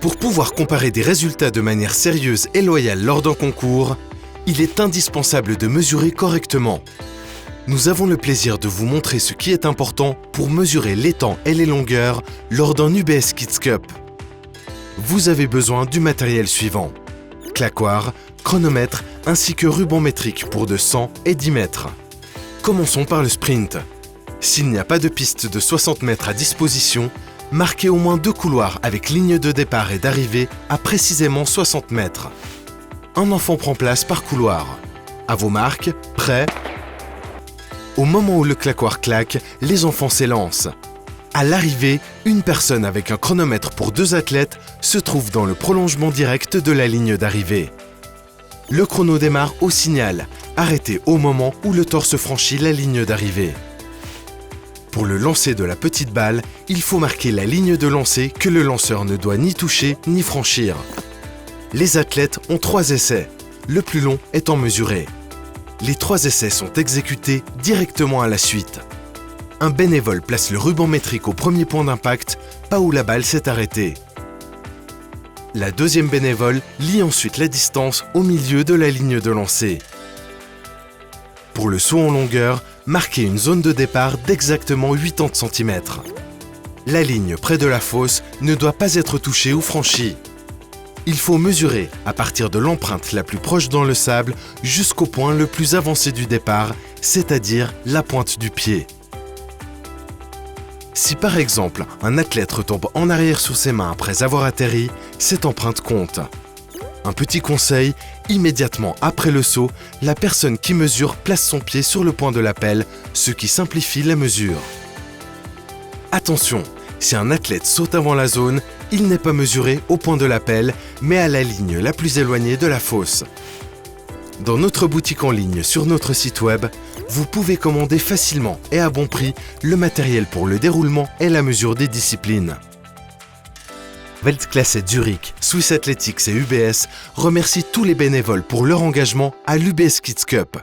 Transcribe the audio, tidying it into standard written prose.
Pour pouvoir comparer des résultats de manière sérieuse et loyale lors d'un concours, il est indispensable de mesurer correctement. Nous avons le plaisir de vous montrer ce qui est important pour mesurer les temps et les longueurs lors d'un UBS Kids Cup. Vous avez besoin du matériel suivant: claquoir, chronomètre ainsi que ruban métrique pour de 100 et 10 mètres. Commençons par le sprint. S'il n'y a pas de piste de 60 mètres à disposition, marquez au moins 2 couloirs avec ligne de départ et d'arrivée à précisément 60 mètres. Un enfant prend place par couloir. À vos marques, prêts. Au moment où le claquoir claque, les enfants s'élancent. À l'arrivée, une personne avec un chronomètre pour 2 athlètes se trouve dans le prolongement direct de la ligne d'arrivée. Le chrono démarre au signal, arrêté au moment où le torse franchit la ligne d'arrivée. Pour le lancer de la petite balle, il faut marquer la ligne de lancer que le lanceur ne doit ni toucher ni franchir. Les athlètes ont 3 essais, le plus long étant mesuré. Les 3 essais sont exécutés directement à la suite. Un bénévole place le ruban métrique au premier point d'impact, pas où la balle s'est arrêtée. La deuxième bénévole lie ensuite la distance au milieu de la ligne de lancer. Pour le saut en longueur, marquez une zone de départ d'exactement 80 cm. La ligne près de la fosse ne doit pas être touchée ou franchie. Il faut mesurer à partir de l'empreinte la plus proche dans le sable jusqu'au point le plus avancé du départ, c'est-à-dire la pointe du pied. Si par exemple un athlète retombe en arrière sur ses mains après avoir atterri, cette empreinte compte. Un petit conseil, immédiatement après le saut, la personne qui mesure place son pied sur le point de la pelle, ce qui simplifie la mesure. Attention, si un athlète saute avant la zone, il n'est pas mesuré au point de la pelle, mais à la ligne la plus éloignée de la fosse. Dans notre boutique en ligne sur notre site web, vous pouvez commander facilement et à bon prix le matériel pour le déroulement et la mesure des disciplines. Weltklasse Zurich, Swiss Athletics et UBS remercient tous les bénévoles pour leur engagement à l'UBS Kids Cup.